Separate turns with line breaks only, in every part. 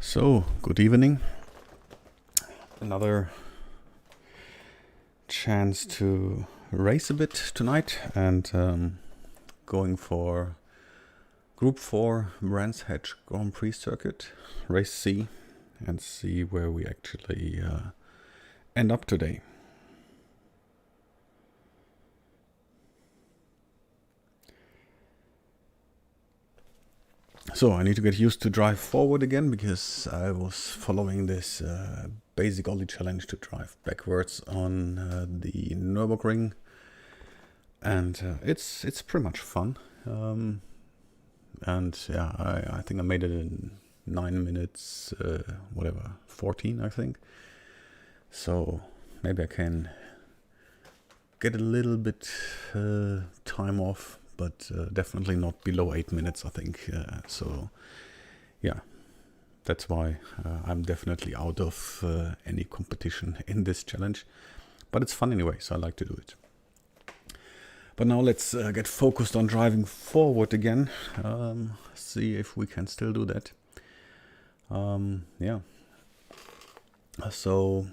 So, good evening. Another chance to race a bit tonight and going for Group 4 Brands Hatch Grand Prix circuit, race C, and see where we actually end up today. So I need to get used to drive forward again because I was following this basic ollie challenge to drive backwards on the Nürburgring, and it's pretty much fun. And yeah, I think I made it in 9 minutes, 14 I think. So maybe I can get a little bit time off, but definitely not below 8 minutes, I think. So yeah, that's why I'm definitely out of any competition in this challenge. But it's fun anyway, so I like to do it. But now let's get focused on driving forward again. See if we can still do that. Yeah. So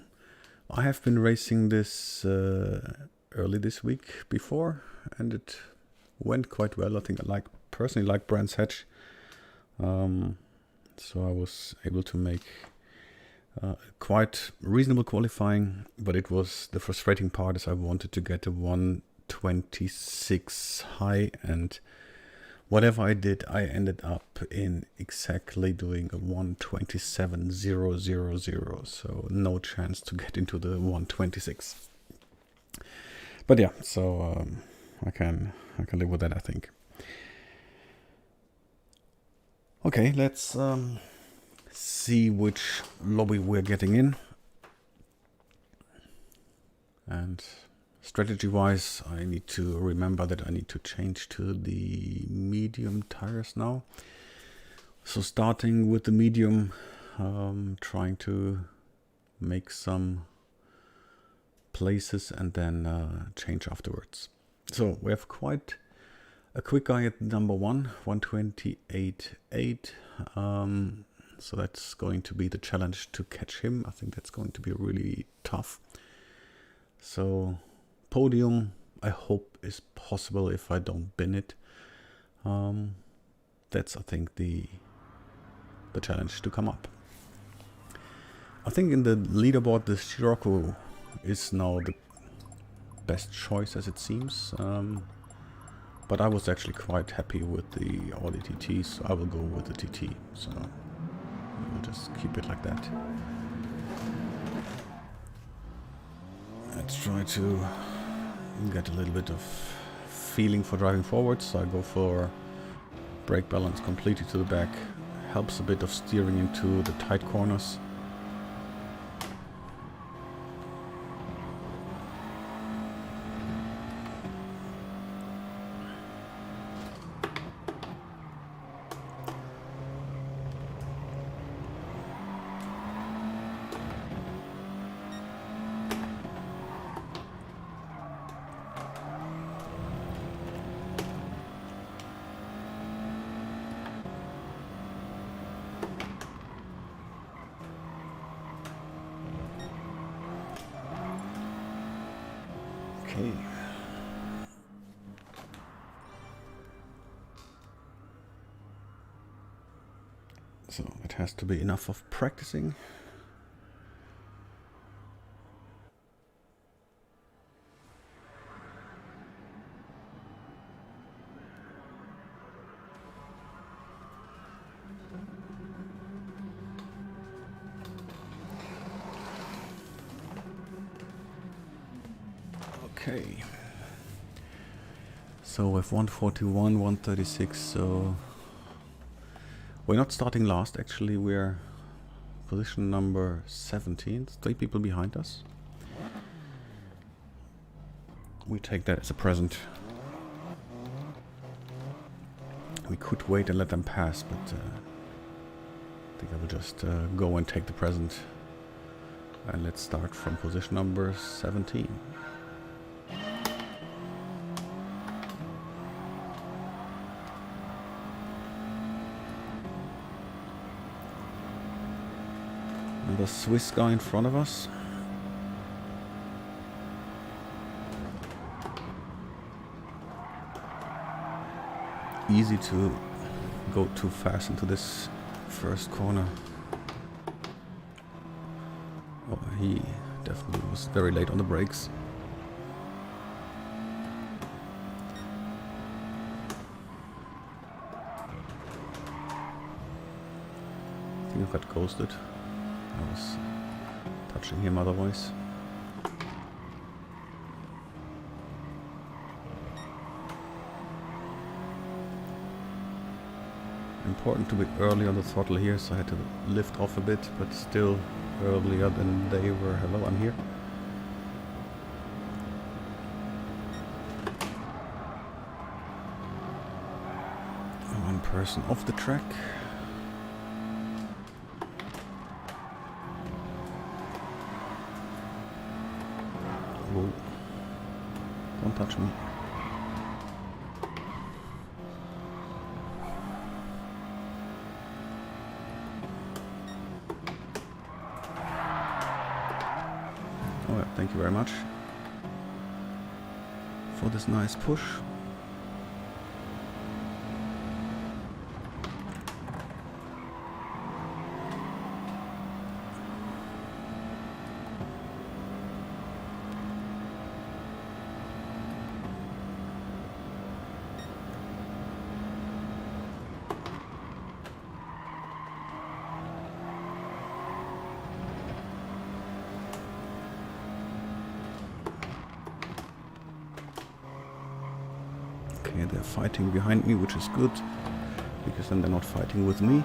I have been racing this early this week before, and it went quite well. I think I personally like Brands Hatch. So I was able to make quite reasonable qualifying, but it was the frustrating part is I wanted to get a 126 high, and whatever I did, I ended up in exactly doing a 127.000, so no chance to get into the 126. But yeah, so I can live with that, I think. Okay, let's see which lobby we're getting in. And strategy-wise, I need to remember that I need to change to the medium tires now. So starting with the medium, trying to make some places and then change afterwards. So we have quite a quick guy at number 1, 128.8. So that's going to be the challenge to catch him. I think that's going to be really tough. So podium, I hope, is possible if I don't bin it. That's, I think, the challenge to come up. I think in the leaderboard, the Scirocco is now the best choice, as it seems. But I was actually quite happy with the Audi TT, so I will go with the TT. So we'll just keep it like that. Let's try to get a little bit of feeling for driving forward. So I go for brake balance completely to the back. Helps a bit of steering into the tight corners. Okay. So it has to be enough of practicing. Okay. So with 141, 136, so we're not starting last, actually. We're position number 17, 3 people behind us. We take that as a present. We could wait and let them pass, but I think I will just go and take the present. And let's start from position number 17. Another Swiss guy in front of us. Easy to go too fast into this first corner. Oh, he definitely was very late on the brakes. I think I got ghosted. I was touching him otherwise. Important to be early on the throttle here, so I had to lift off a bit, but still earlier than they were. Hello, I'm here. One person off the track. Whoa. Don't touch me. Oh, yeah, thank you very much for this nice push. Okay, they're fighting behind me, which is good, because then they're not fighting with me.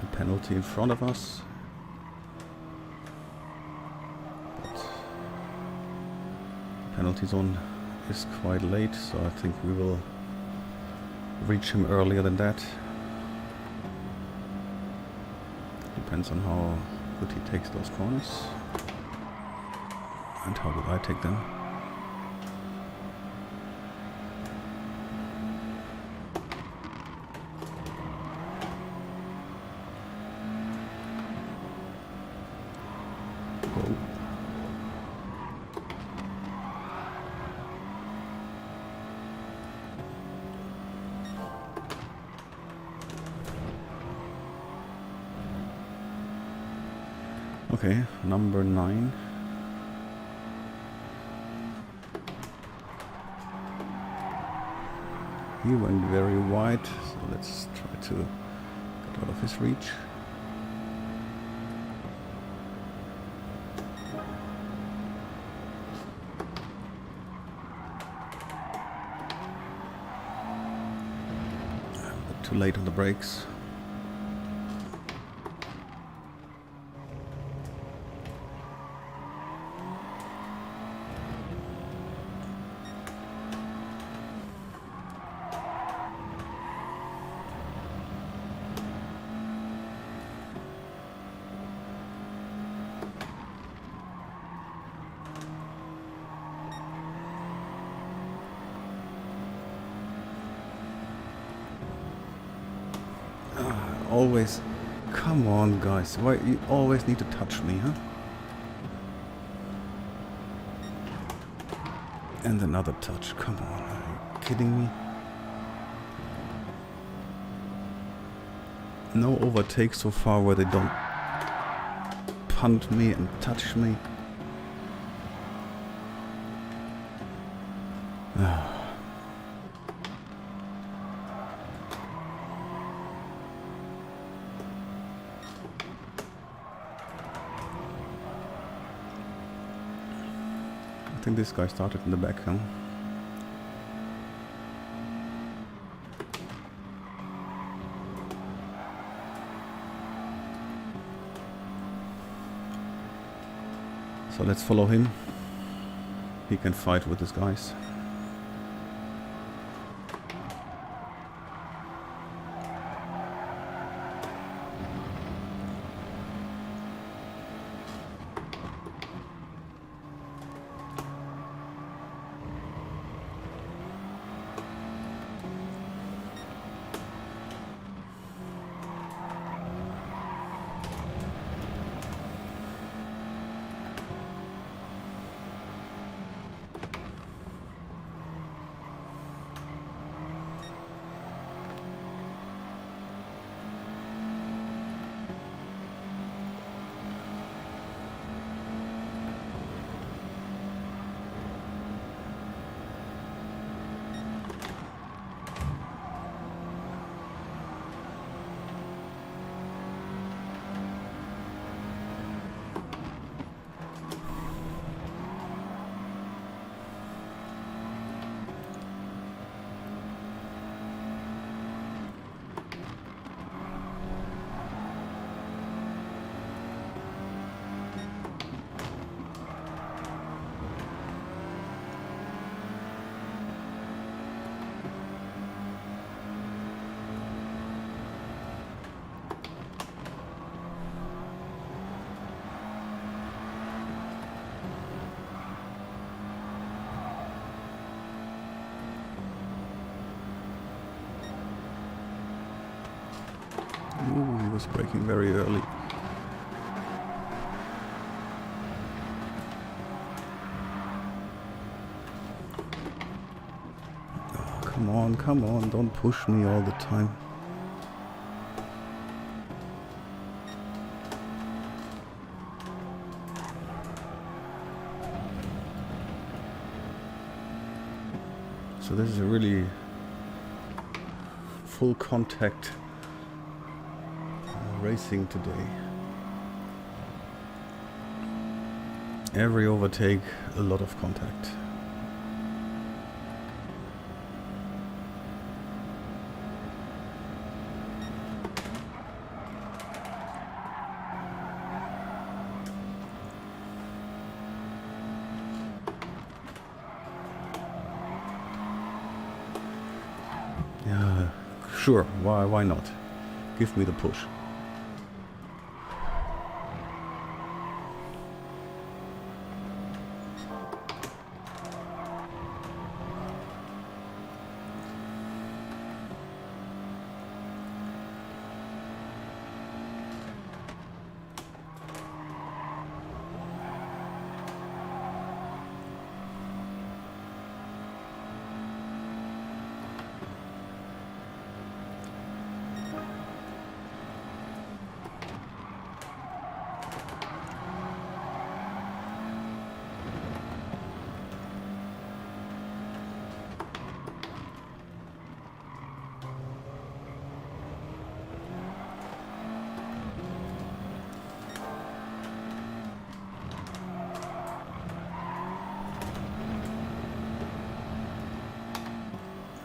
A penalty in front of us. But the penalty zone is quite late, so I think we will reach him earlier than that. Depends on how good he takes those corners and how good I take them. Whoa. Okay, number 9. He went very wide, so let's try to get out of his reach. But too late on the brakes. Always, come on guys, why you always need to touch me, huh? And another touch, come on, are you kidding me? No overtake so far where they don't punt me and touch me. I think this guy started in the back, huh? So let's follow him. He can fight with his guys. Ooh, he was braking very early. Oh, come on, don't push me all the time. So this is a really full contact racing today. Every overtake, a lot of contact. Yeah, sure, why not? Give me the push.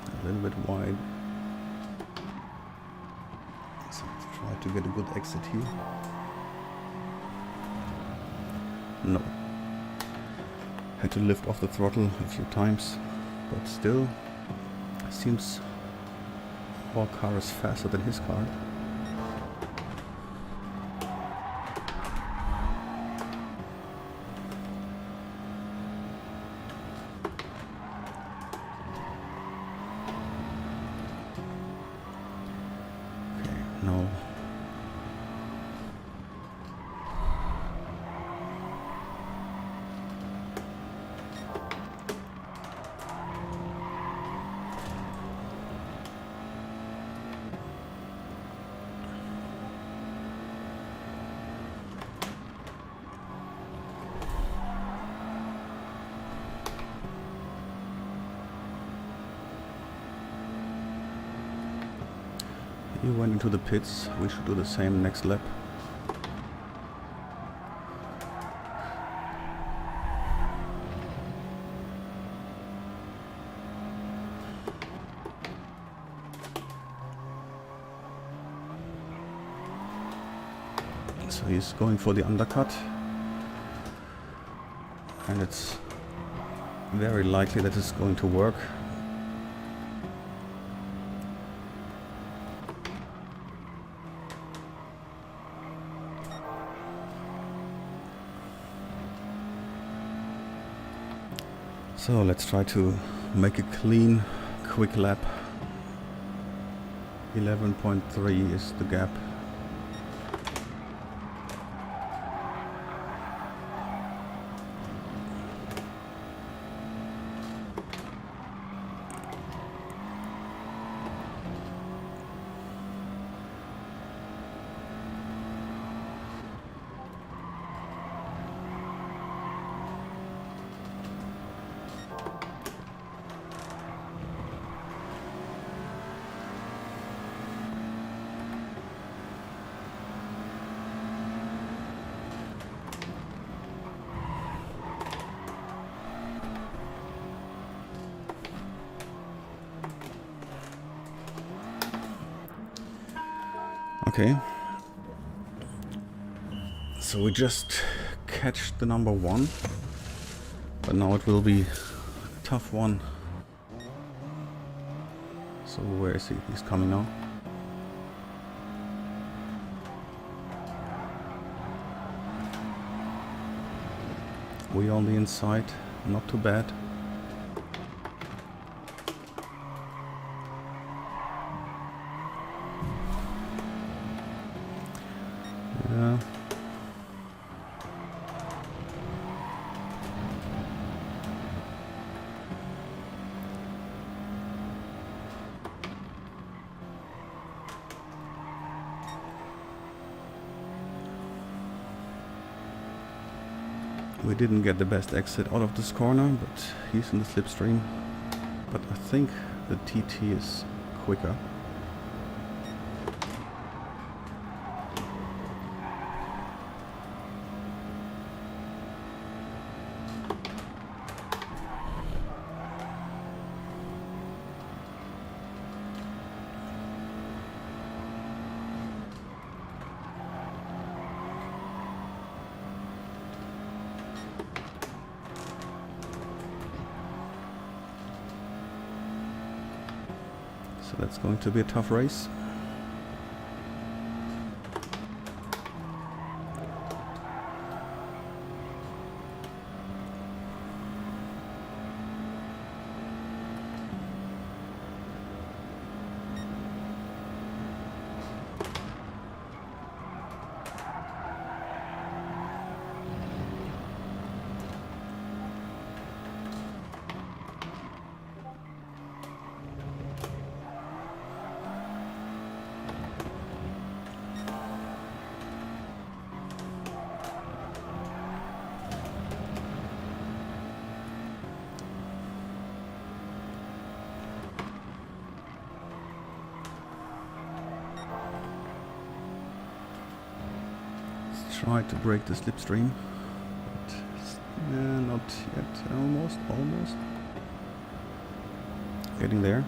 A little bit wide. So try to get a good exit here. No. Had to lift off the throttle a few times, but still, seems our car is faster than his car. No. He went into the pits. We should do the same next lap. So he's going for the undercut, and it's very likely that it's going to work. So let's try to make a clean, quick lap. 11.3 is the gap. Okay, so we just catch the number one, but now it will be a tough one. So where is he? He's coming now. We on the inside, not too bad. Yeah. We didn't get the best exit out of this corner, but he's in the slipstream. But I think the TT is quicker. So that's going to be a tough race. Try to break the slipstream, but not yet. Almost. Getting there.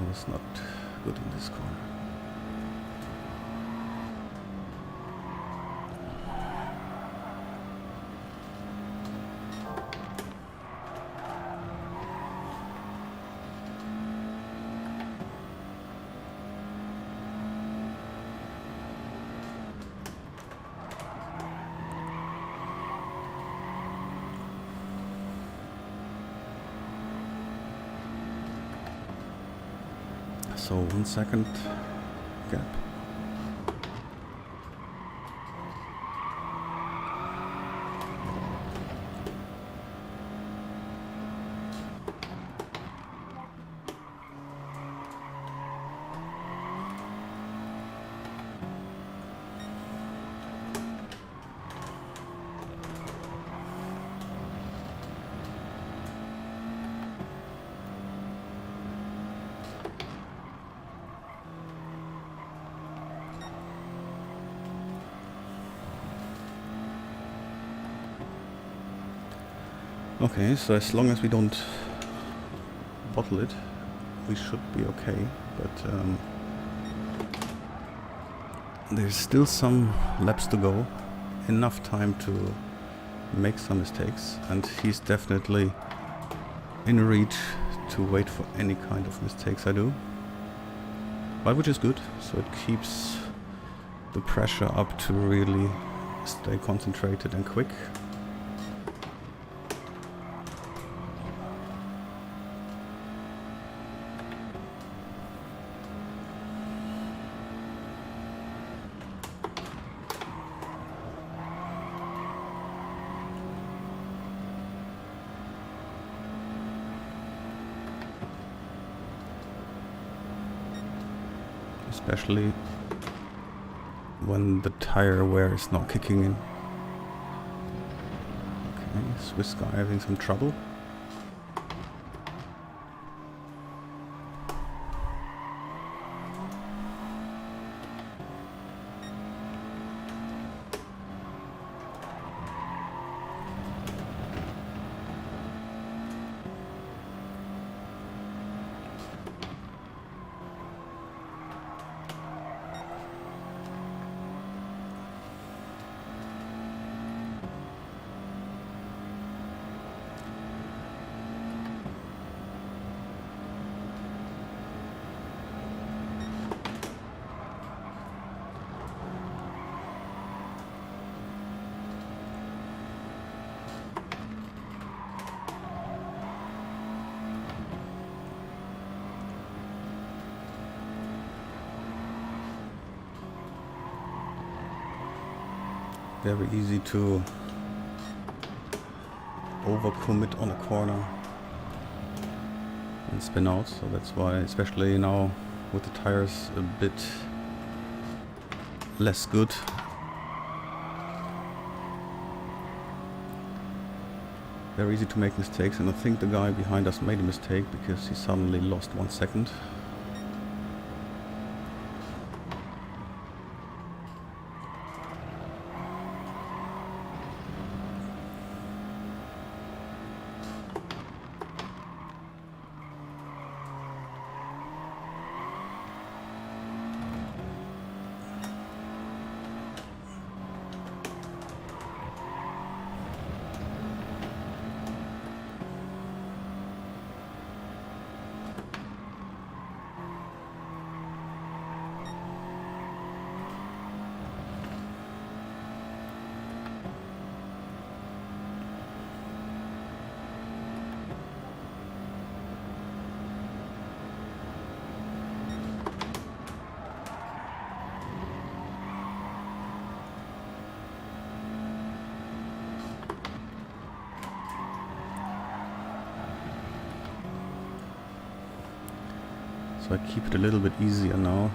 Was not good in this corner. So 1 second gap. Okay, so as long as we don't bottle it, we should be okay, but there's still some laps to go, enough time to make some mistakes, and he's definitely in reach to wait for any kind of mistakes I do, but which is good, so it keeps the pressure up to really stay concentrated and quick. Especially when the tire wear is not kicking in. Okay, Swiss guy having some trouble. very easy to overcommit on a corner and spin out, so that's why, especially now with the tires a bit less good, very easy to make mistakes. And I think the guy behind us made a mistake because he suddenly lost 1 second. So I keep it a little bit easier now.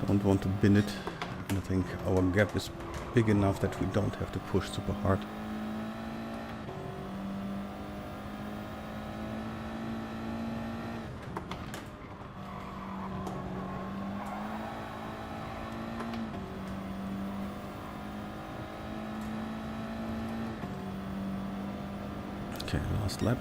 Don't want to bin it. And I think our gap is big enough that we don't have to push super hard. Okay, last lap.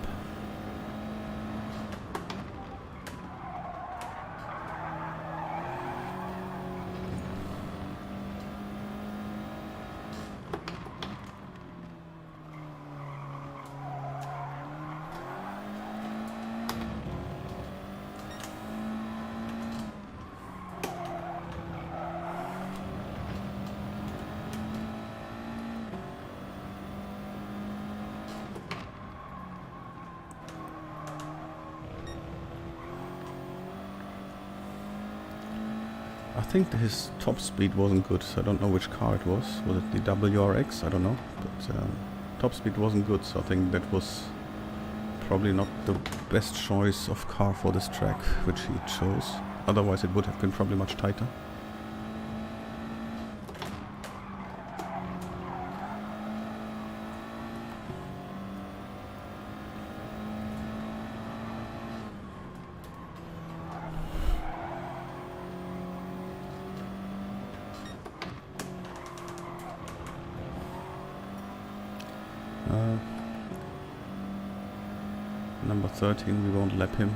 I think his top speed wasn't good, so I don't know which car it was. Was it the WRX? I don't know. But top speed wasn't good, so I think that was probably not the best choice of car for this track, which he chose. Otherwise it would have been probably much tighter. Number 13, we won't lap him.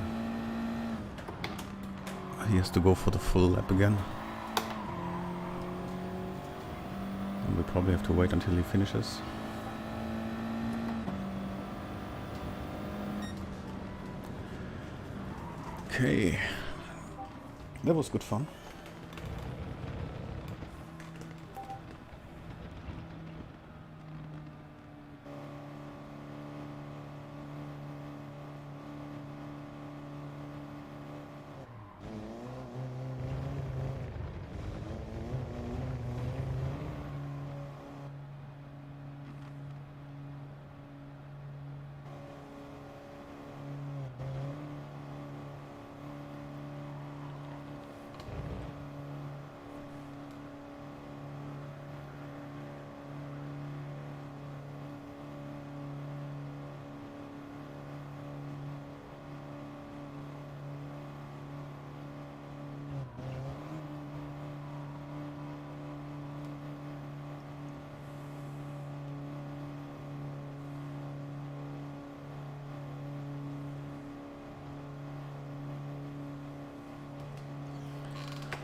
He has to go for the full lap again. And we probably have to wait until he finishes. Okay. That was good fun.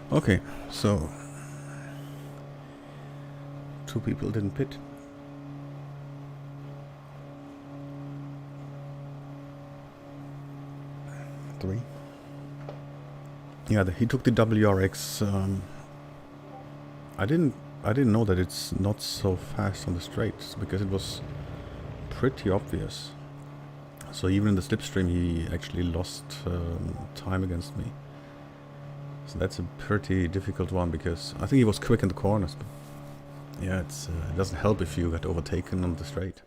Okay, so 2 people didn't pit. Three. Yeah, he took the WRX. I didn't know that it's not so fast on the straights, because it was pretty obvious. So even in the slipstream he actually lost time against me. So that's a pretty difficult one, because I think he was quick in the corners, but yeah, it doesn't help if you get overtaken on the straight.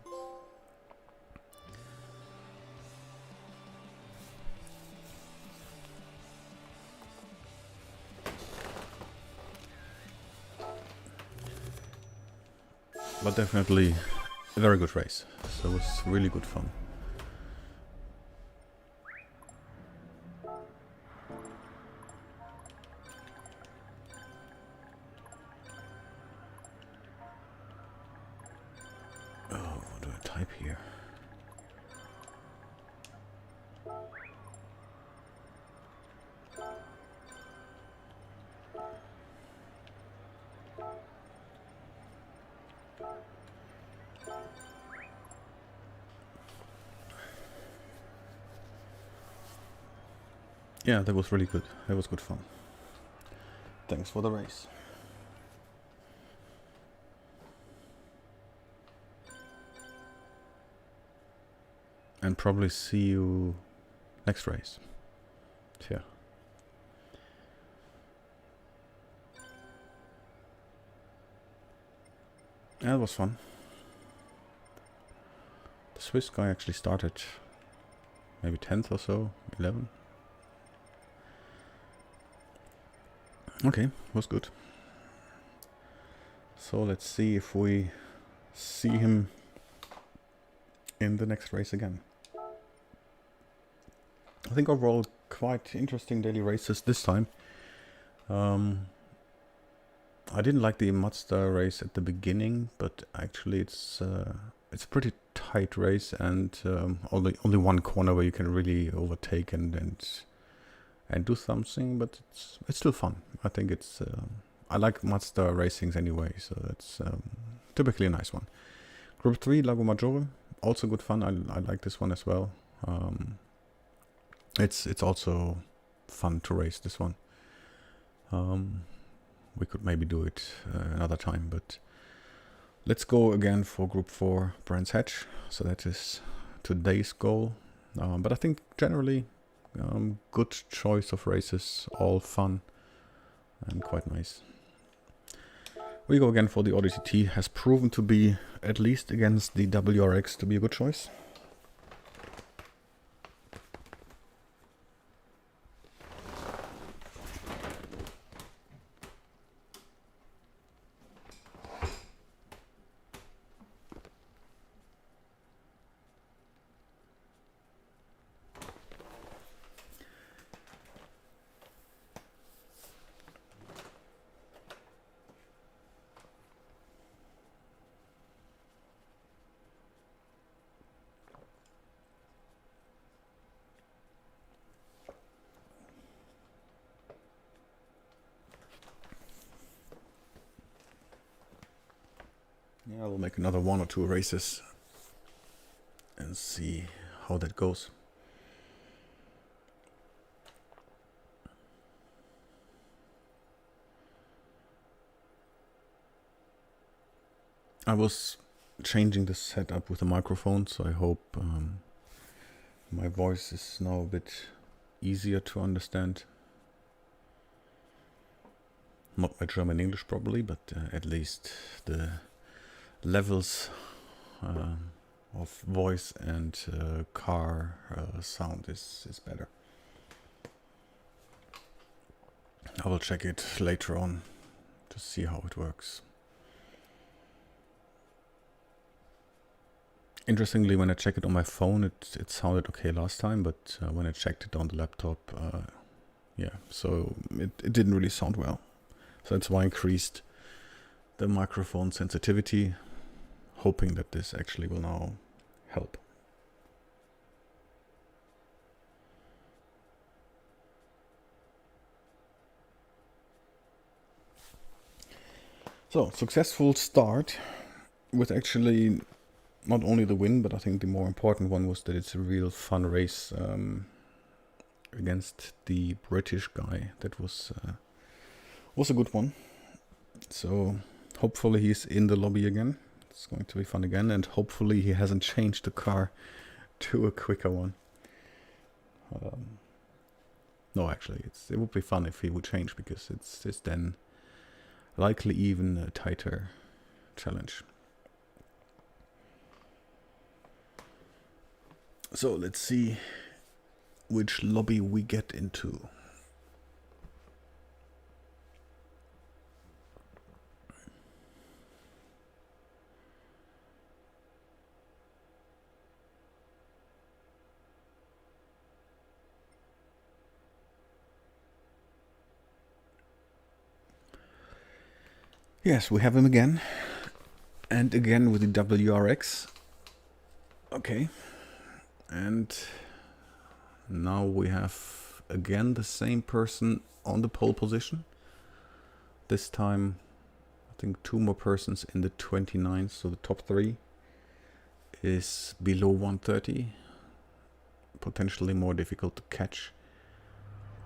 But definitely a very good race, so it was really good fun. Oh, what do I type here? Yeah, that was really good. That was good fun. Thanks for the race. And probably see you next race. Yeah. Yeah, it was fun. The Swiss guy actually started maybe 10th or so, 11. Okay, was good. So let's see if we see him in the next race again. I think overall quite interesting daily races this time. I didn't like the Mazda race at the beginning, but actually it's a pretty tight race, and only one corner where you can really overtake and do something, but it's still fun. I think it's I like Mazda racings anyway, so it's typically a nice one. Group 3, Lago Maggiore, also good fun. I like this one as well. It's also fun to race this one. We could maybe do it another time, but let's go again for Group 4, Brands Hatch. So that is today's goal. But I think generally good choice of races, all fun and quite nice. We go again for the Odyssey T. Has proven to be, at least against the WRX, to be a good choice. Yeah, we'll make another 1 or 2 races and see how that goes. I was changing the setup with the microphone, so I hope my voice is now a bit easier to understand. Not my German English probably, but at least the levels of voice and car sound is better. I will check it later on to see how it works. Interestingly, when I checked it on my phone, it sounded okay last time, but when I checked it on the laptop, yeah, so it didn't really sound well. So that's why I increased the microphone sensitivity, hoping that this actually will now help. So, successful start with actually not only the win, but I think the more important one was that it's a real fun race against the British guy. That was a good one. So hopefully he's in the lobby again. It's going to be fun again, and hopefully he hasn't changed the car to a quicker one. No, actually, it would be fun if he would change, because it's then likely even a tighter challenge. So let's see which lobby we get into. Yes, we have him again. And again with the WRX. Okay. And now we have again the same person on the pole position. This time, I think 2 more persons in the 29th, so the top 3 is below 130. Potentially more difficult to catch,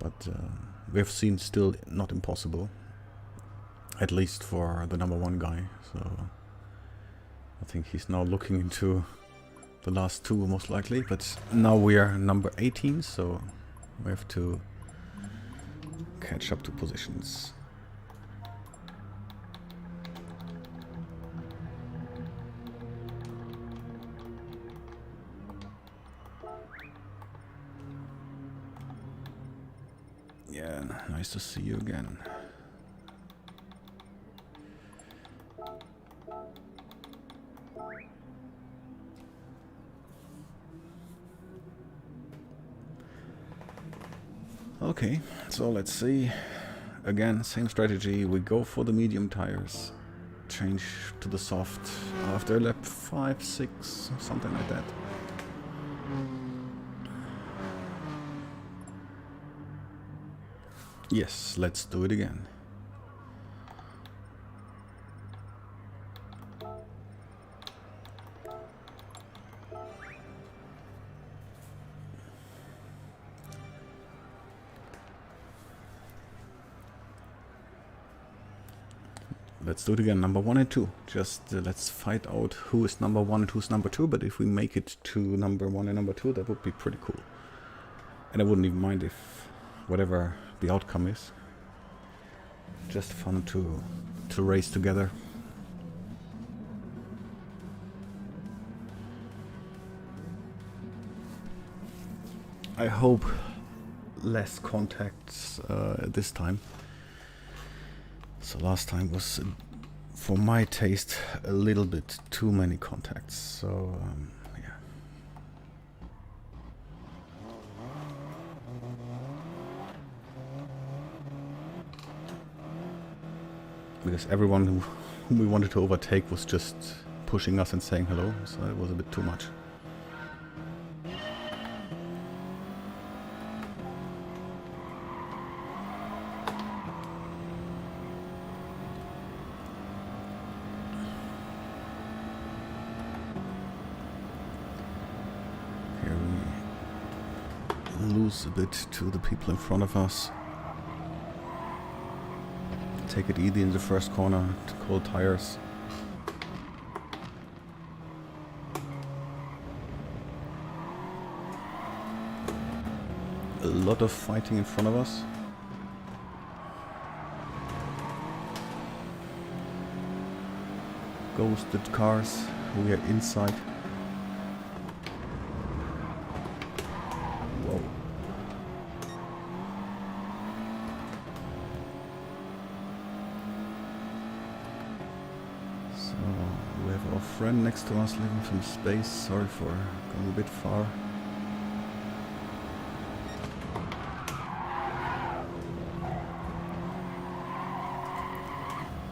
but we have seen still not impossible. At least for the number 1 guy, so I think he's now looking into the last 2 most likely, but now we are number 18, so we have to catch up to positions. Yeah, nice to see you again. Okay, so let's see. Again, same strategy. We go for the medium tires. Change to the soft after lap 5, 6, something like that. Yes, let's do it again. Let's do it again, number 1 and 2. Just let's fight out who is number 1 and who's number 2. But if we make it to number 1 and number 2, that would be pretty cool. And I wouldn't even mind if whatever the outcome is. Just fun to race together. I hope less contacts this time. So last time was, for my taste, a little bit too many contacts. So yeah. Because everyone who we wanted to overtake was just pushing us and saying hello, so it was a bit too much. A bit to the people in front of us. Take it easy in the first corner to cold tires. A lot of fighting in front of us. Ghosted cars. We are inside. Friend next to us leaving some space. Sorry for going a bit far.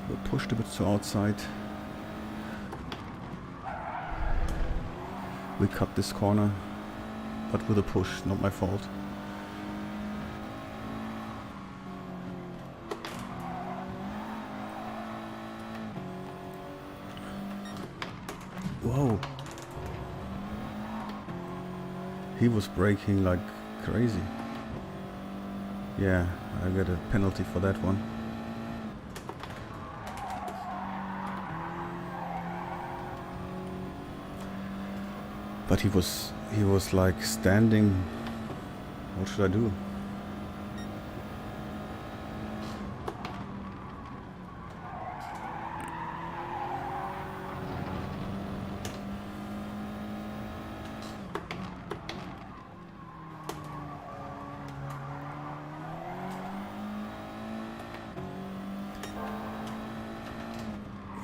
We pushed a bit to outside. We cut this corner, but with a push, not my fault. Whoa. He was braking like crazy. Yeah, I got a penalty for that one. But he was like standing. What should I do?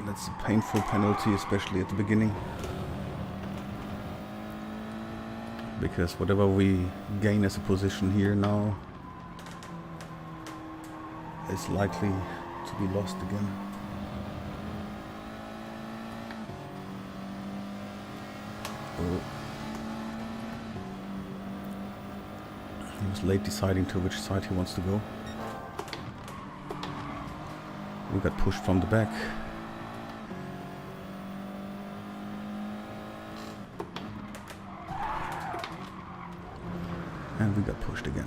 That's a painful penalty, especially at the beginning. Because whatever we gain as a position here now is likely to be lost again. Oh. He was late deciding to which side he wants to go. We got pushed from the back. And we got pushed again.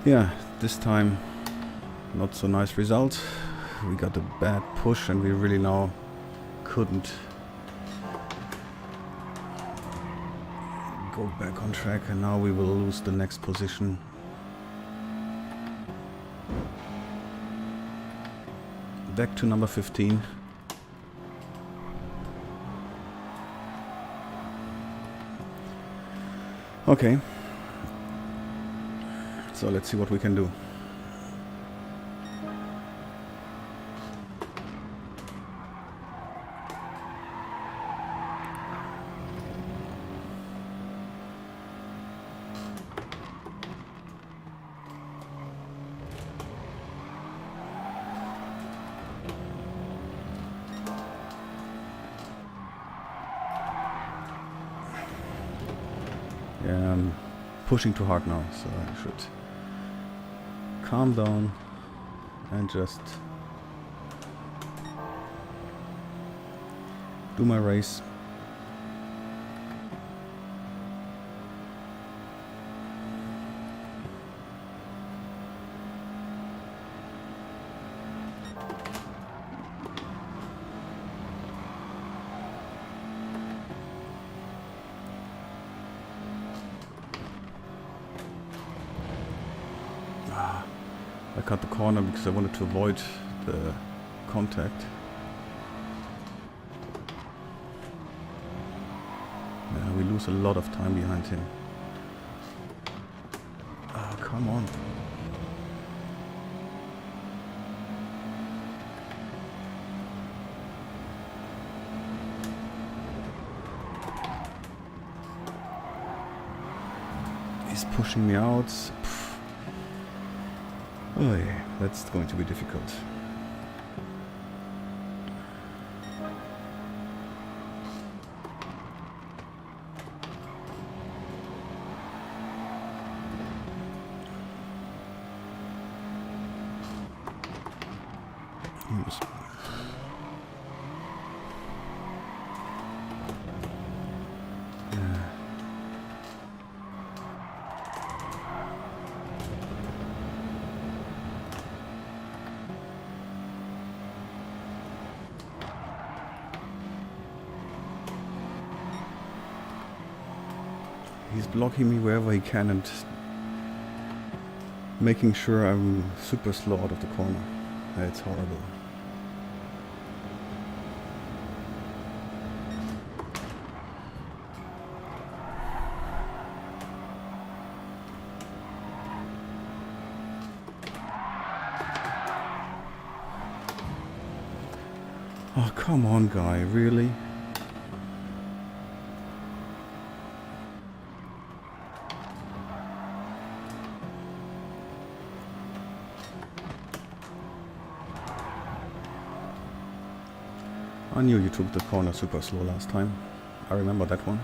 Yeah, this time not so nice result. We got a bad push and we really now couldn't go back on track, and now we will lose the next position. Back to number 15. Okay, so let's see what we can do. Yeah, I'm pushing too hard now, so I should calm down and just do my race. I cut the corner because I wanted to avoid the contact. Yeah, we lose a lot of time behind him. Oh, come on. He's pushing me out. Oh yeah, that's going to be difficult. Yeah. He's blocking me wherever he can and making sure I'm super slow out of the corner. It's horrible. Oh, come on, guy, really? I knew you took the corner super slow last time. I remember that one.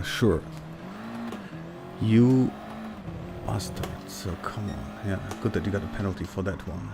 Sure. You bastard, so come on. Yeah, good that you got a penalty for that one.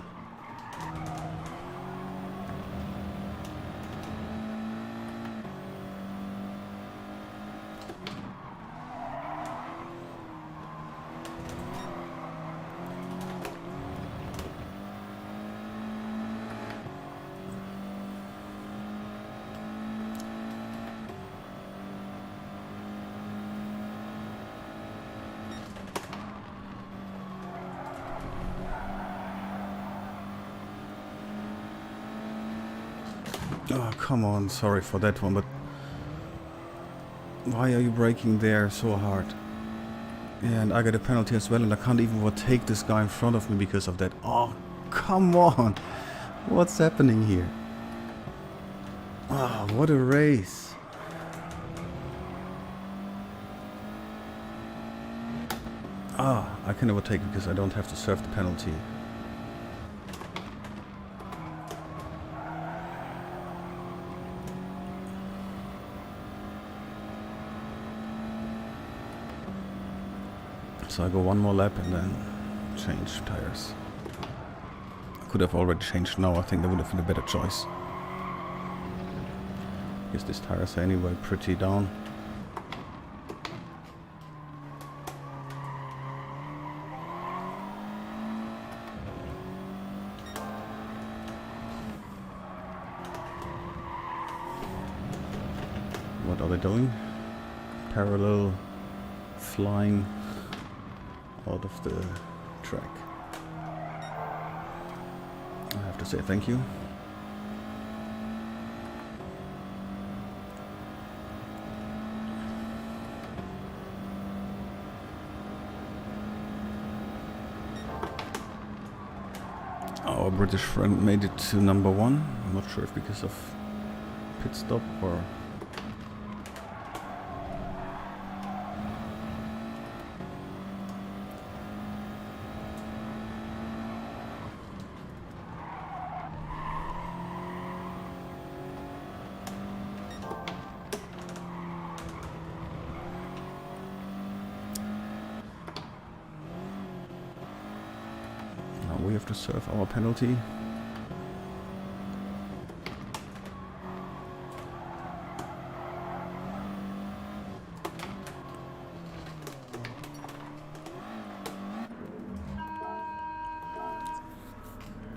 Oh, come on, sorry for that one, but why are you braking there so hard? Yeah, and I got a penalty as well, and I can't even overtake this guy in front of me because of that. Oh, come on! What's happening here? Oh, what a race! Ah, I can overtake because I don't have to serve the penalty. So I go one more lap and then change tires. I could have already changed now, I think that would have been a better choice. Because these tires are anyway pretty down. What are they doing? Parallel flying out of the track. I have to say thank you. Our British friend made it to number 1. I'm not sure if because of pit stop or... we have to serve our penalty.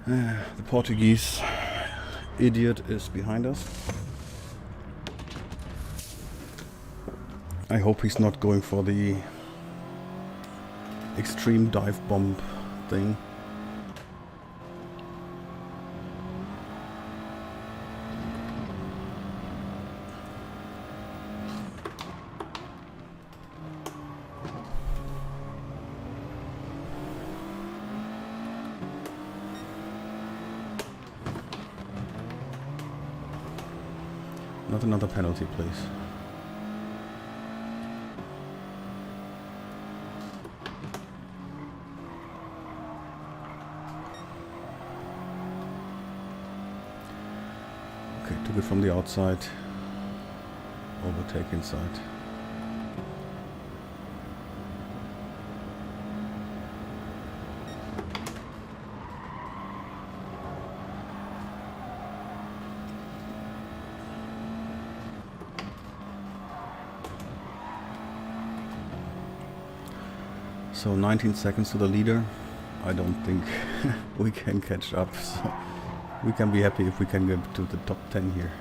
The Portuguese idiot is behind us. I hope he's not going for the extreme dive bomb thing. Not another penalty, please. Okay, took it from the outside. Overtake inside. So 19 seconds to the leader. I don't think we can catch up, so we can be happy if we can get to the top 10 here.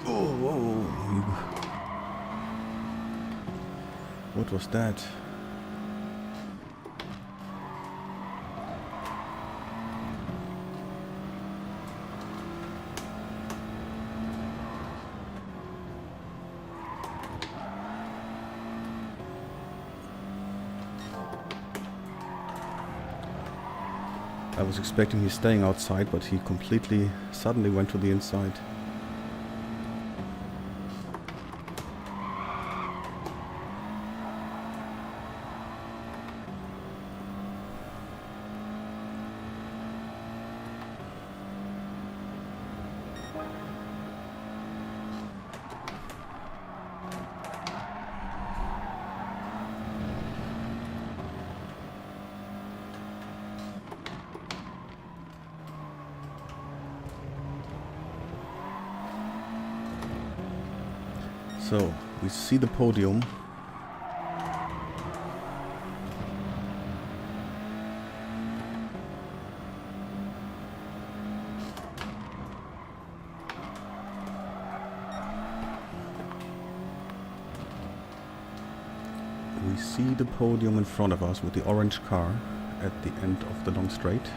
Oh, whoa. What was that? I was expecting he's staying outside, but he completely suddenly went to the inside. So, we see the podium. We see the podium in front of us with the orange car at the end of the long straight.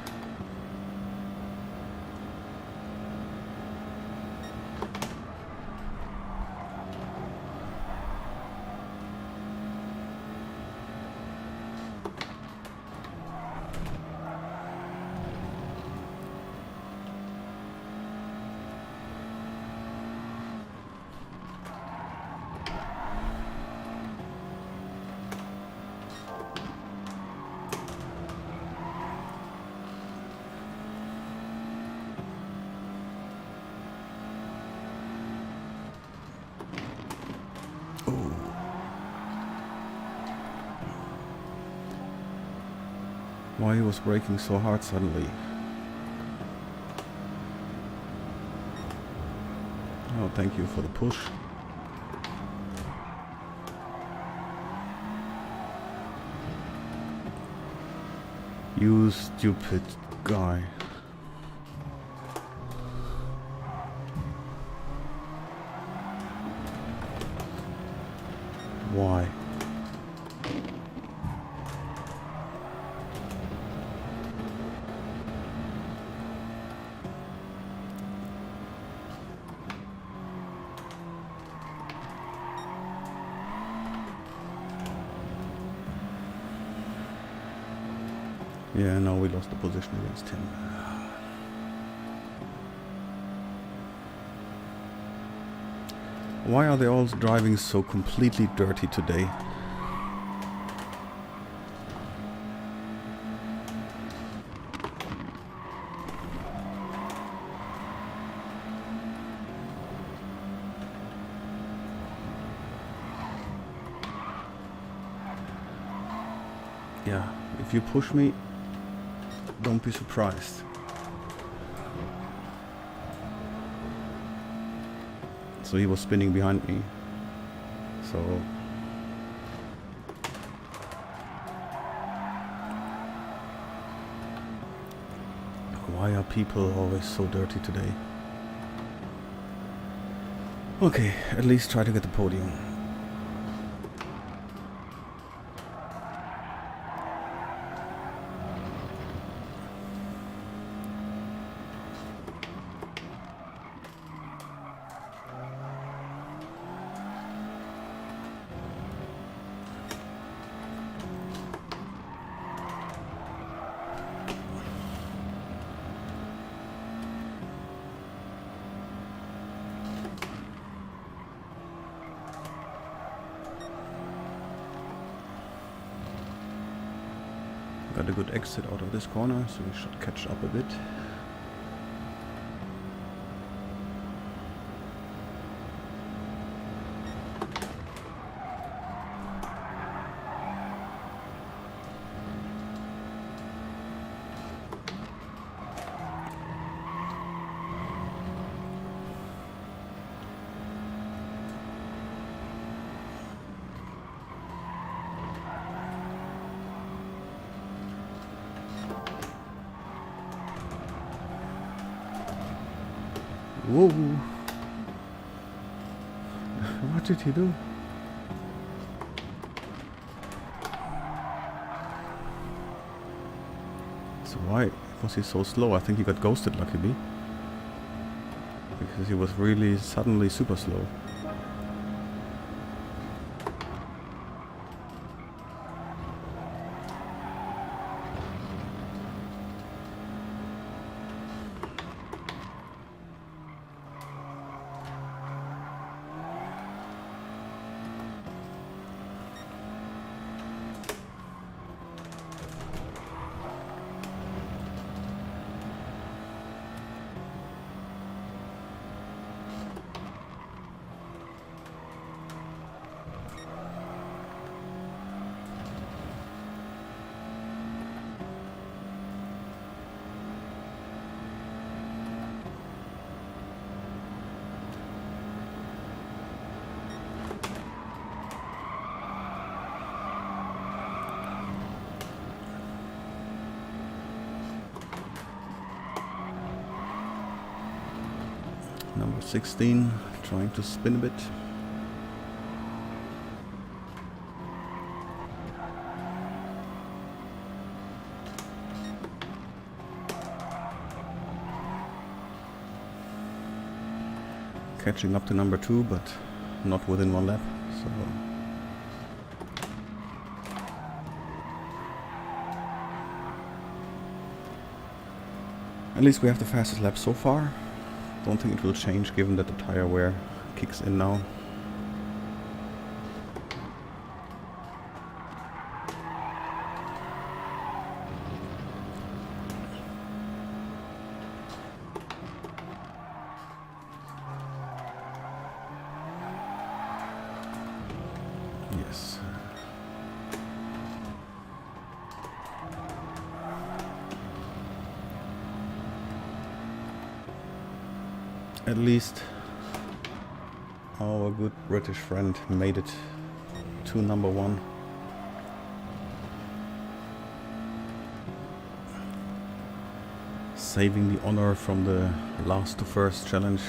Why he was braking so hard suddenly? Oh, thank you for the push. You stupid guy. Why? Yeah, now we lost the position against him. Why are they all driving so completely dirty today? Yeah, if you push me, don't be surprised. So he was spinning behind me. So why are people always so dirty today? Okay, at least try to get the podium. Got a good exit out of this corner, so we should catch up a bit. Whoa! What did he do? So why was he so slow? I think he got ghosted, luckily. Because he was really suddenly super slow. Number 16, trying to spin a bit. Catching up to number 2, but not within 1 lap, so... At least we have the fastest lap so far. Don't think it will change given that the tire wear kicks in now. Yes. At least our good British friend made it to number 1. Saving the honor from the last to first challenge.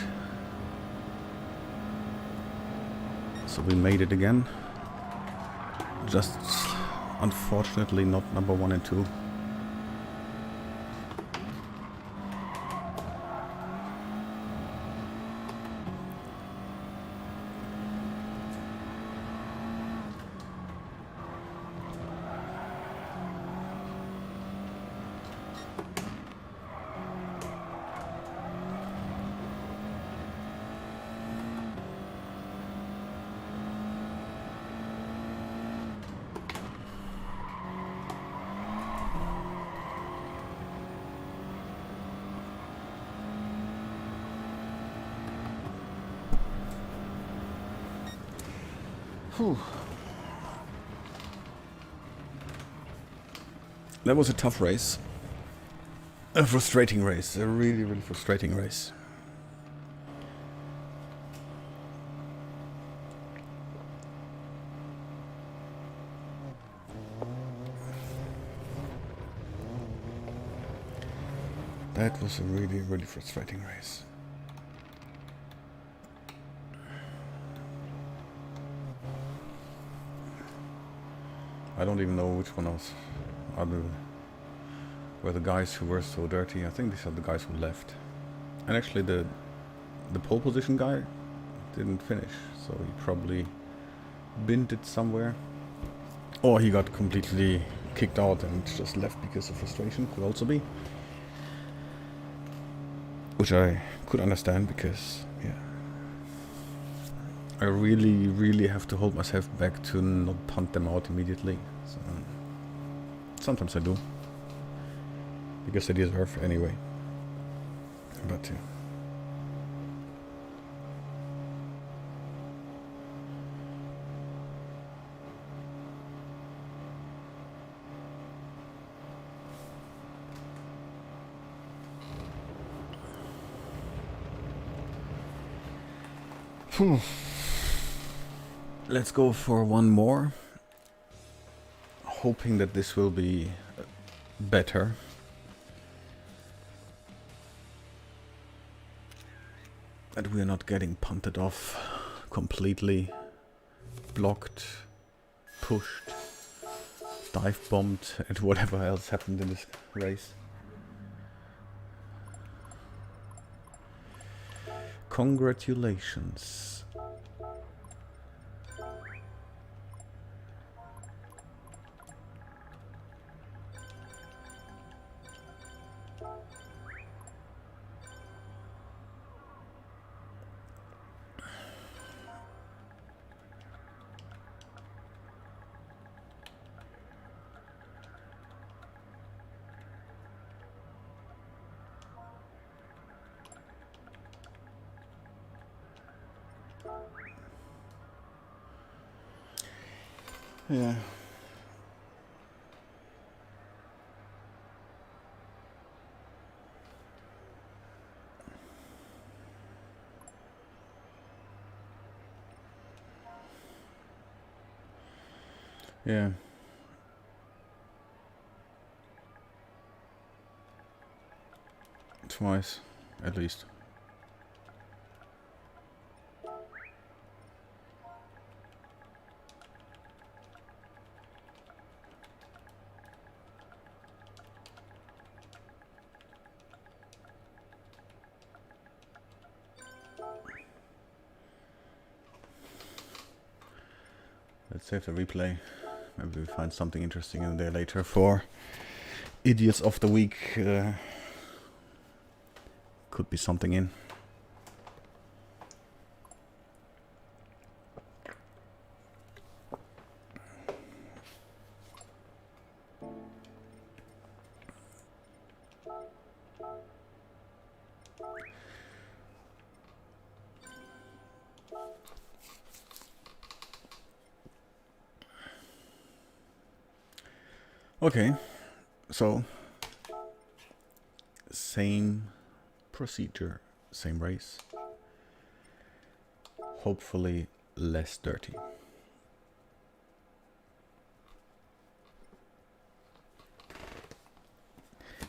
So we made it again. Just unfortunately not number 1 and 2. Whew. That was a tough race. A frustrating race. A really, really frustrating race. That was a really, really frustrating race. I don't even know which one else were the guys who were so dirty. I think these are the guys who left. And actually the pole position guy didn't finish, so he probably binned it somewhere. Or he got completely kicked out and just left because of frustration, could also be. Which I could understand because, yeah. I really, really have to hold myself back to not punt them out immediately. So, sometimes I do. Because they deserve anyway. But yeah. Let's go for one more. Hoping that this will be better. That we are not getting punted off completely, blocked, pushed, dive bombed, and whatever else happened in this race. Congratulations. Yeah. Yeah. Twice, at least. Let's save the replay. Maybe we find something interesting in there later for Idiots of the Week. Could be something in. Okay, so same procedure, same race, hopefully less dirty.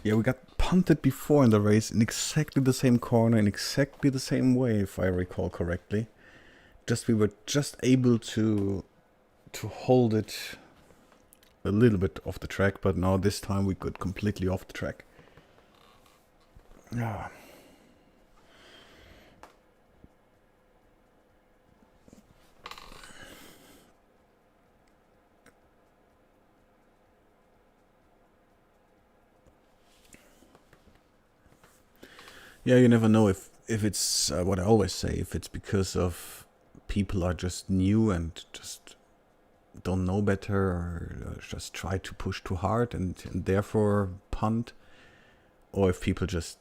Yeah, we got punted before in the race in exactly the same corner in exactly the same way, if I recall correctly. We were just able to hold it a little bit off the track, but now this time we got completely off the track. Ah. Yeah, you never know if it's what I always say, if it's because of people are just new and just don't know better, or just try to push too hard and therefore punt, or if people just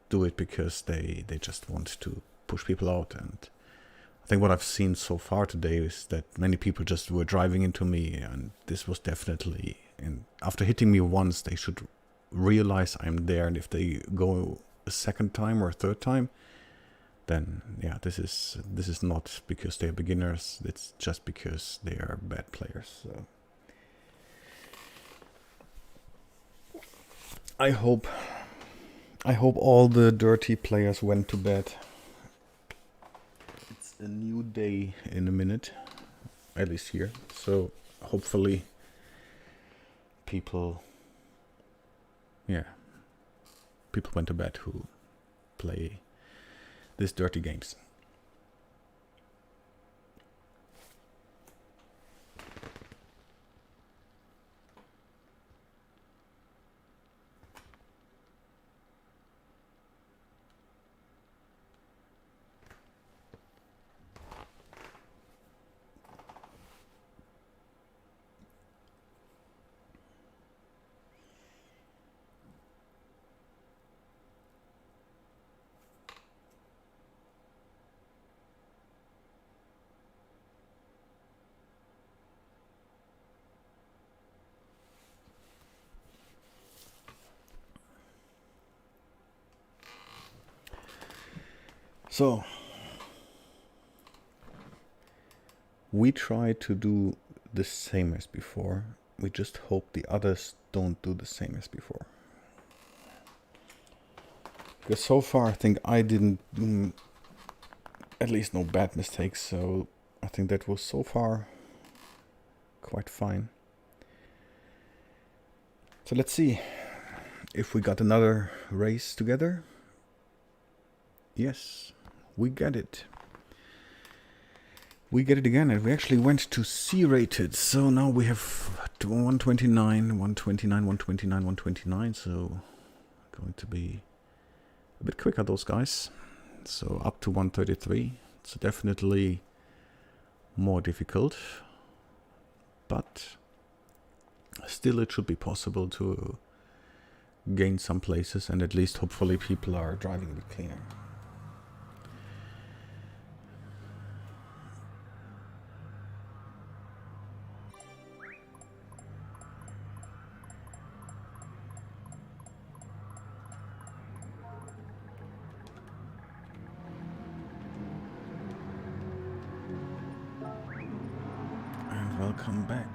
do it because they just want to push people out. And I think what I've seen so far today is that many people just were driving into me, and this was definitely, and after hitting me once they should realize I'm there, and if they go a second time or a third time, then yeah, this is not because they're beginners, it's just because they are bad players. So I hope all the dirty players went to bed. It's a new day in a minute, at least here, so hopefully people went to bed who play these dirty games. So we try to do the same as before. We just hope the others don't do the same as before. Because so far I think I didn't at least no bad mistakes, so I think that was so far quite fine. So let's see if we got another race together. Yes, we get it. We get it again, and we actually went to C-rated. So now we have 129, 129, 129, 129. So going to be a bit quicker, those guys. So up to 133. It's definitely more difficult, but still it should be possible to gain some places, and at least hopefully people are driving a bit cleaner. And welcome back.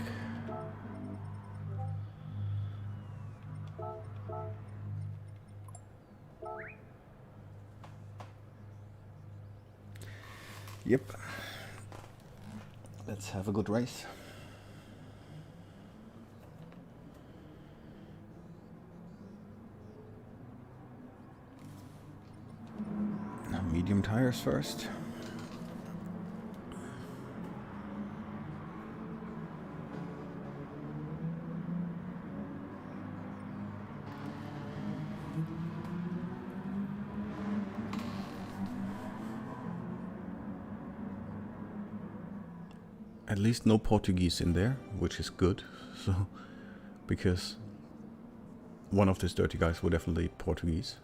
Yep. Let's have a good race. Medium tires first. At least no Portuguese in there, which is good. So, because one of these dirty guys were definitely Portuguese.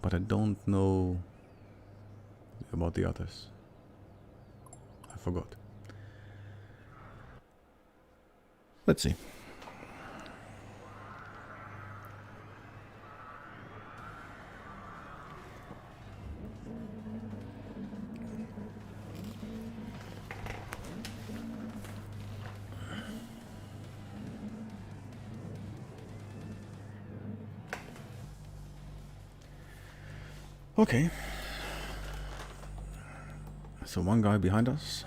But I don't know about the others. I forgot. Let's see. Okay. So one guy behind us.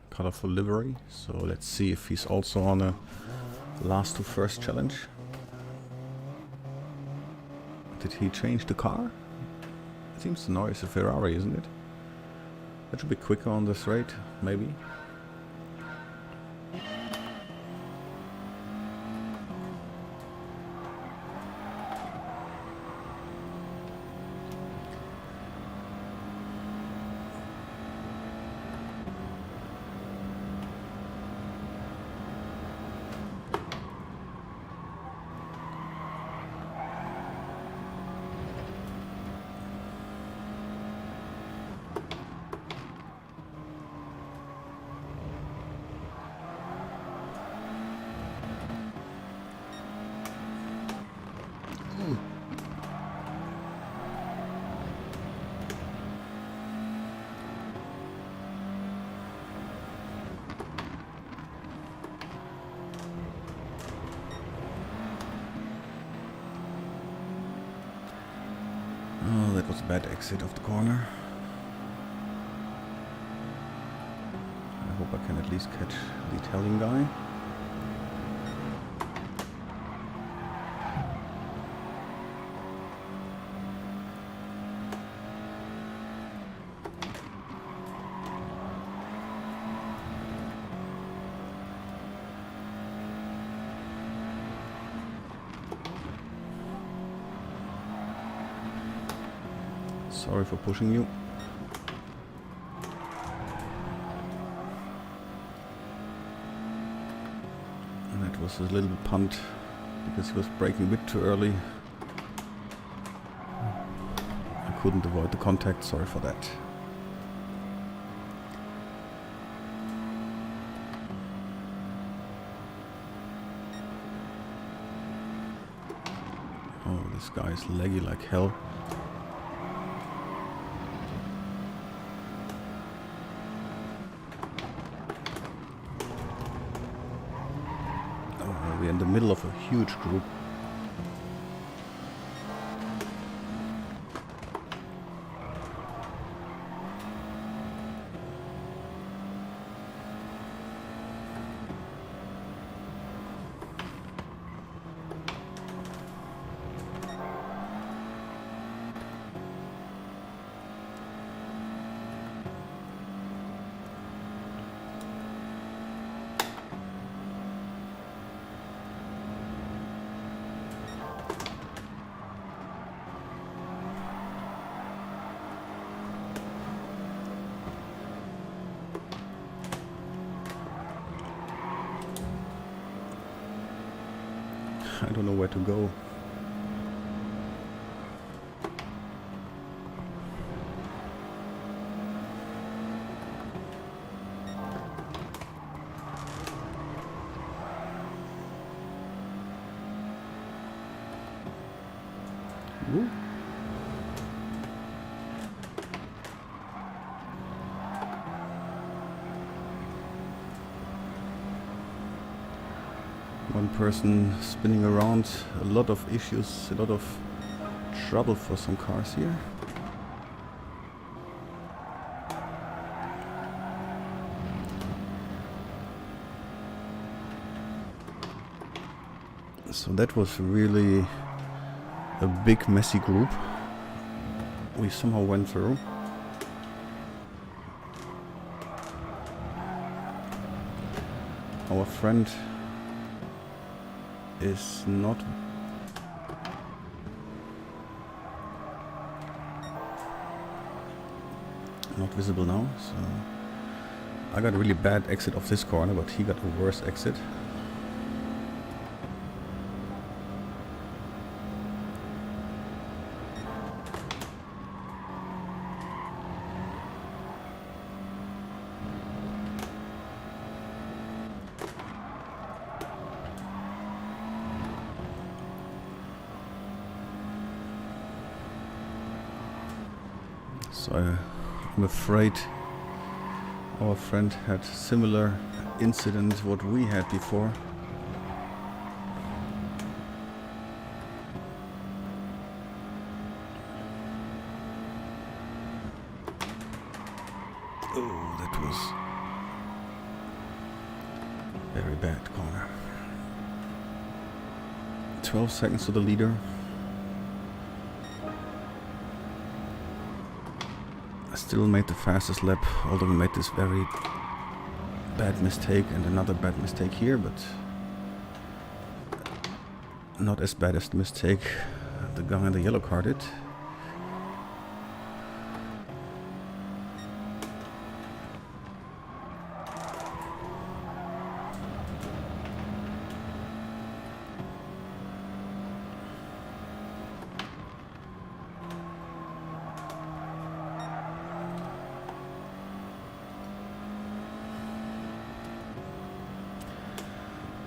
Colorful livery. So let's see if he's also on a last to first challenge. Did he change the car? It seems to know it's a Ferrari, isn't it? That should be quicker on this rate, maybe. Oh, that was a bad exit of the corner. I hope I can at least catch the Italian guy. Sorry for pushing you. And that was a little punt because he was braking a bit too early. I couldn't avoid the contact, sorry for that. Oh, this guy is laggy like hell. We're in the middle of a huge group. I don't know where to go. Ooh. One person spinning around, a lot of issues, a lot of trouble for some cars here. So that was really a big messy group we somehow went through. Our friend is not visible now, so I got a really bad exit off this corner, but he got a worse exit. So I'm afraid our friend had similar incident what we had before. Oh, that was very bad corner. 12 seconds to the leader. I still made the fastest lap, although we made this very bad mistake and another bad mistake here, but not as bad as the mistake the guy in the yellow car did.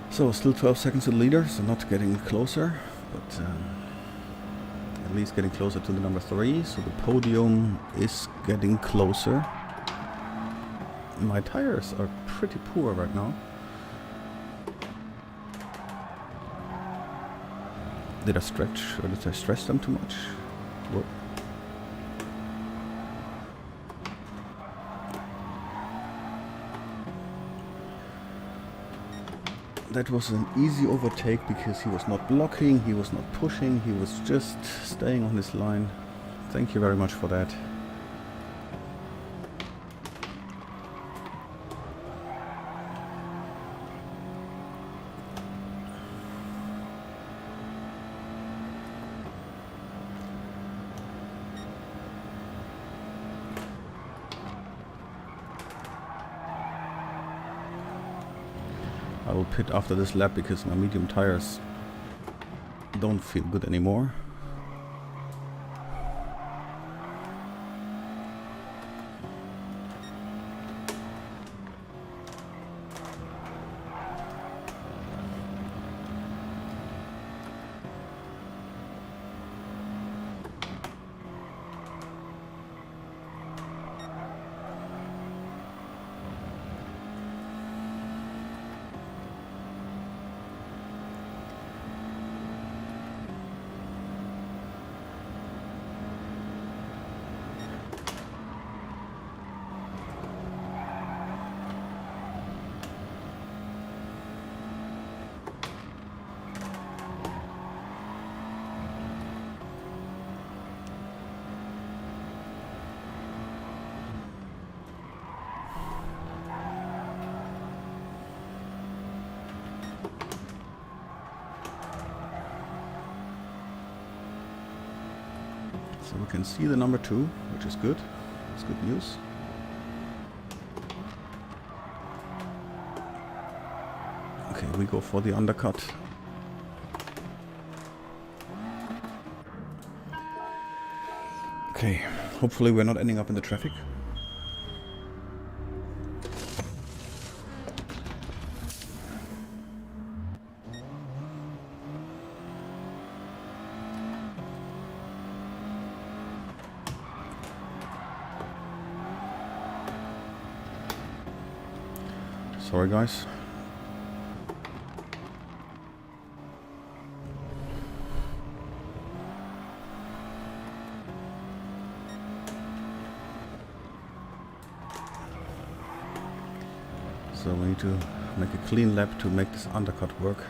So still 12 seconds to the leader, so not getting closer, but at least getting closer to the number 3. So the podium is getting closer. My tires are pretty poor right now. Did I stretch or did I stress them too much? Whoa. That was an easy overtake because he was not blocking, he was not pushing, he was just staying on his line. Thank you very much for that. I will pit after this lap because my medium tires don't feel good anymore. So we can see the number 2, which is good. It's good news. Okay, we go for the undercut. Okay, hopefully we're not ending up in the traffic. Sorry guys. So we need to make a clean lap to make this undercut work.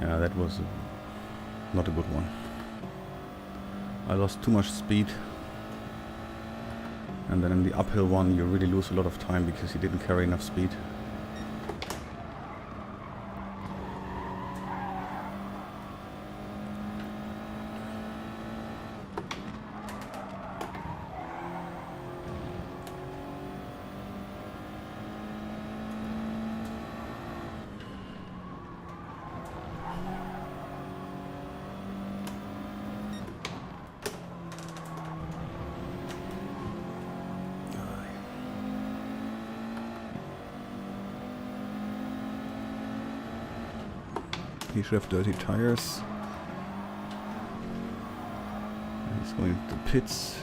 Yeah, that was not a good one. I lost too much speed, and then in the uphill one you really lose a lot of time because you didn't carry enough speed. He should have dirty tires. He's going to the pits.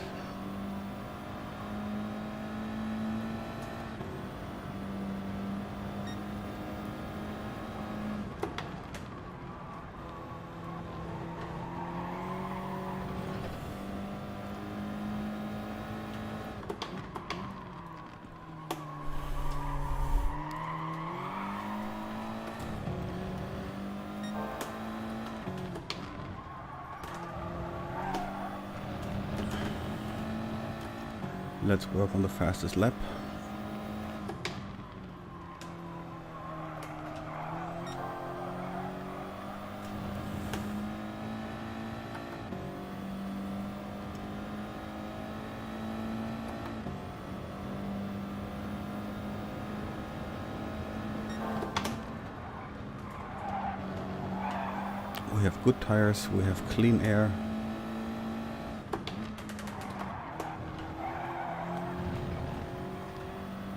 Let's work on the fastest lap. We have good tires, we have clean air.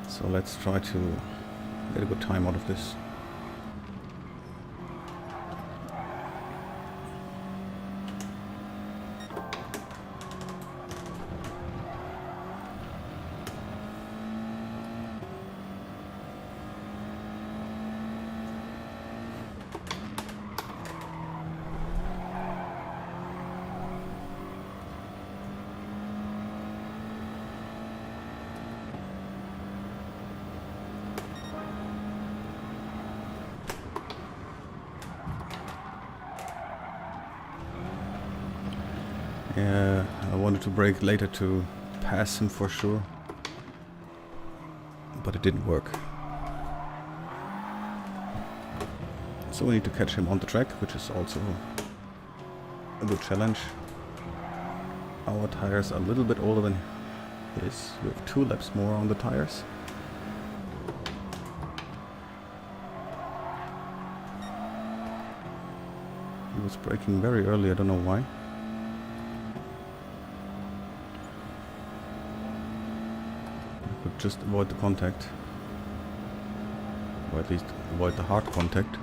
So let's try to get a good time out of this. Yeah, I wanted to brake later to pass him for sure, but it didn't work. So we need to catch him on the track, which is also a good challenge. Our tires are a little bit older than his. We have 2 laps more on the tires. He was braking very early, I don't know why. Could just avoid the contact, or at least avoid the hard contact.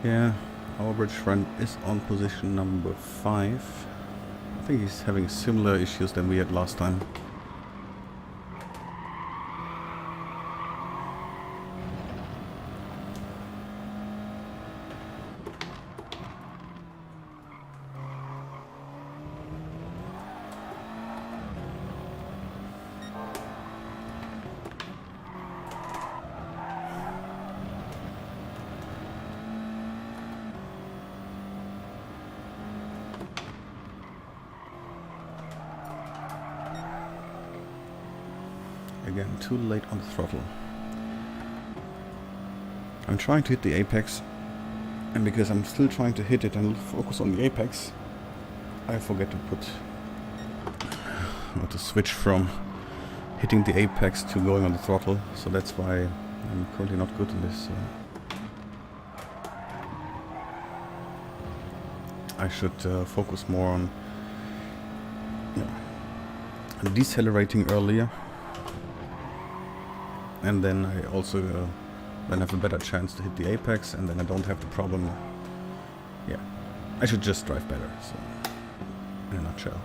Yeah, our bridge friend is on position number 5. I think he's having similar issues than we had last time. Again, too late on the throttle. I'm trying to hit the apex, and because I'm still trying to hit it and focus on the apex, I forget to put or to switch from hitting the apex to going on the throttle. So that's why I'm currently not good in this. I should focus more on decelerating earlier. And then I also then have a better chance to hit the apex, and then I don't have the problem. Yeah, I should just drive better, so in a nutshell.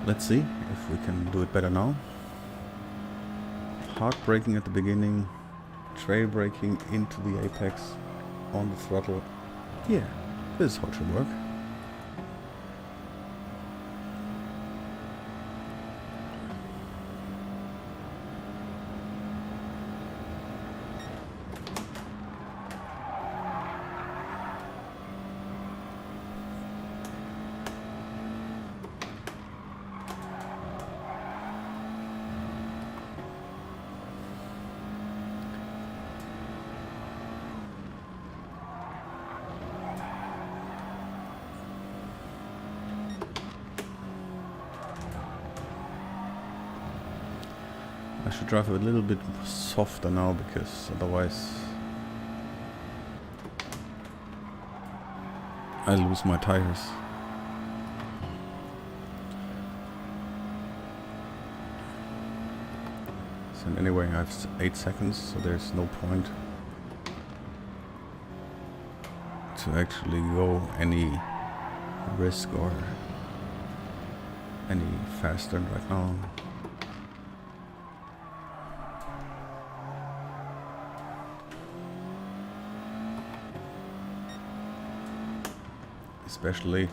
Let's see if we can do it better now. Hard braking at the beginning, trail braking into the apex on the throttle. Yeah, this is how it should work. I should drive a little bit softer now, because otherwise I lose my tires. So anyway, I have 8 seconds, so there's no point to actually go any risk or any faster right now. Especially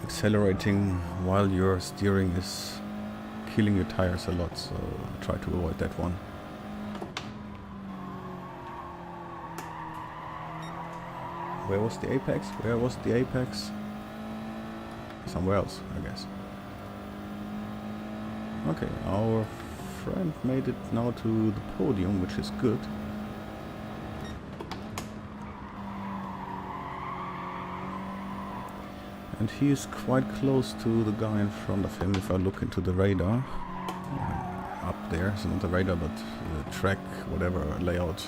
accelerating while you're steering is killing your tires a lot, so try to avoid that one. Where was the apex? Where was the apex? Somewhere else, I guess. Okay, our friend made it now to the podium, which is good. And he is quite close to the guy in front of him. If I look into the radar, up there, so not the radar but the track, whatever layout,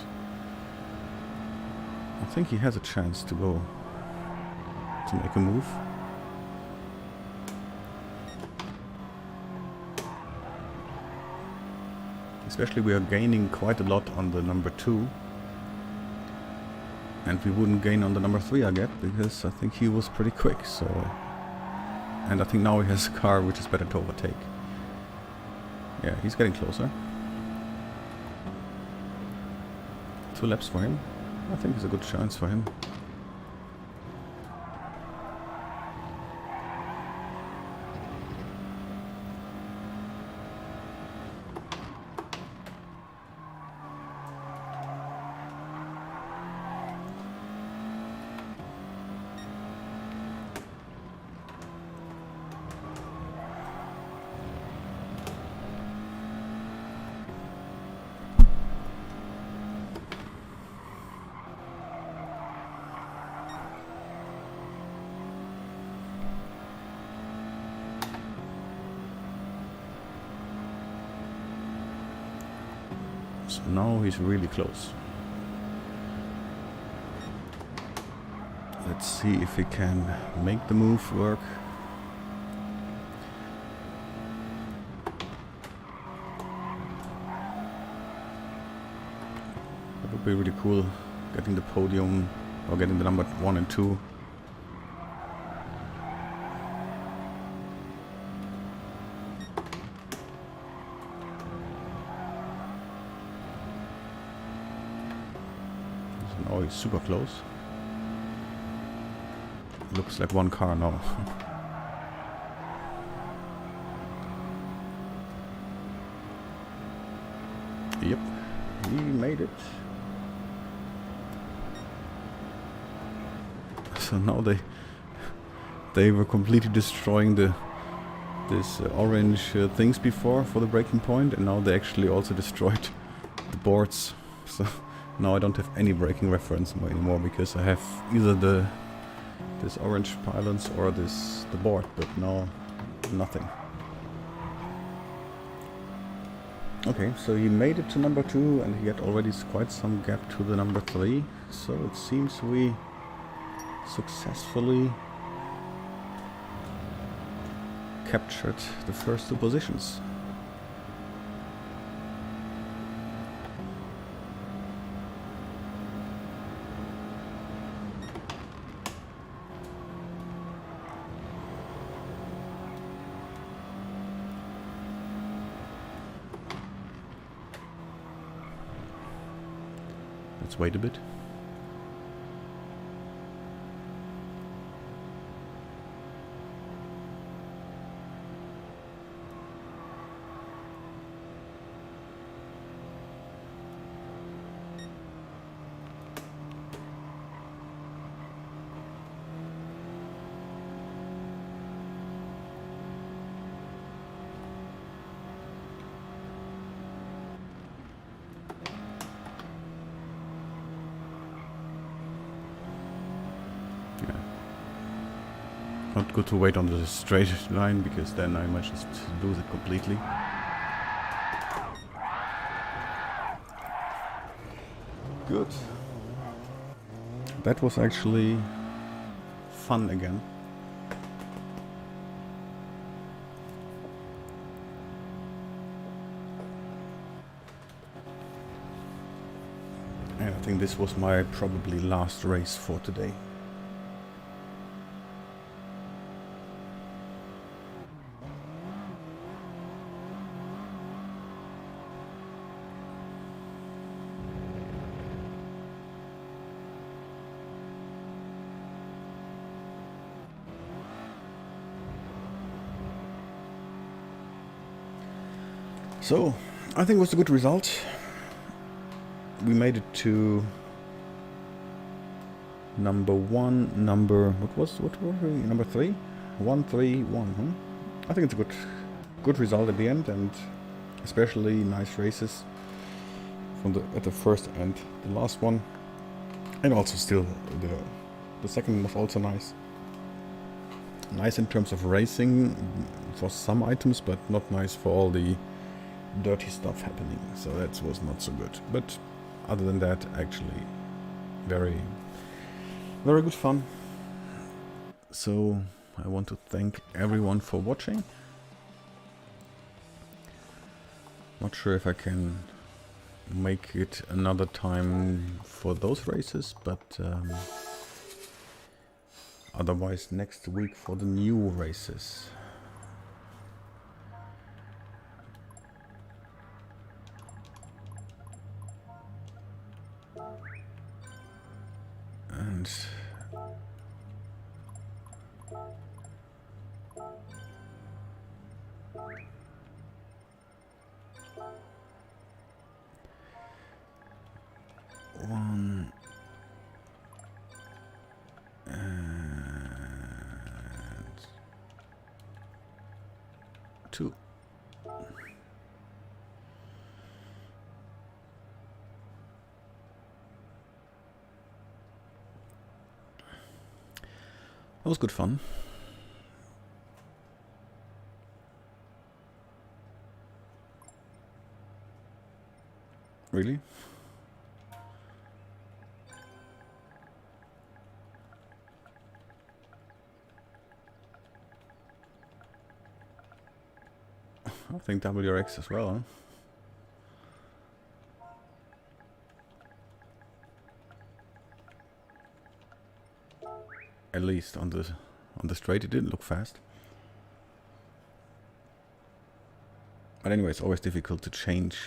I think he has a chance to go, to make a move. Especially we are gaining quite a lot on the number 2. And we wouldn't gain on the number 3, I get, because I think he was pretty quick, so... And I think now he has a car which is better to overtake. Yeah, he's getting closer. 2 laps for him. I think it's a good chance for him. So now he's really close. Let's see if he can make the move work. That would be really cool, getting the podium or getting the number 1 and 2. Oh, he's super close. Looks like one car now. Yep, he made it. So now they were completely destroying this orange things before for the breaking point, and now they actually also destroyed the boards. So now I don't have any braking reference anymore, because I have either this orange pylons or the board, but now nothing. Okay, so he made it to number 2, and he had already quite some gap to the number 3. So it seems we successfully captured the first 2 positions. Let's wait a bit. Not good to wait on the straight line, because then I might just lose it completely. Good. That was actually fun again. And I think this was my probably last race for today. So, I think it was a good result. We made it to number one, what were we? Number 3? 1-3-1, I think it's a good result at the end, and especially nice races from at the first and the last one. And also still the second was also nice. Nice in terms of racing for some items, but not nice for all the dirty stuff happening, so that was not so good. But other than that, actually very good fun. So I want to thank everyone for watching. Not sure if I can make it another time for those races, but otherwise next week for the new races. And one and 2. That was good fun. Really? I think WRX as well, huh? At least on the straight it didn't look fast. But anyway, it's always difficult to change.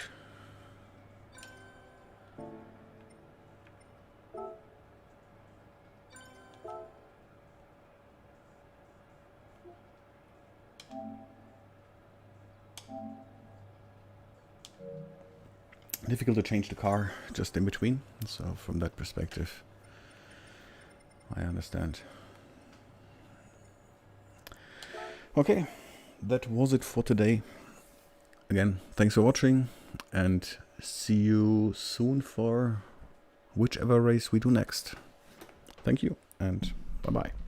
Difficult to change the car just in between, so from that perspective I understand. Okay, that was it for today. Again, thanks for watching, and see you soon for whichever race we do next. Thank you, and bye bye.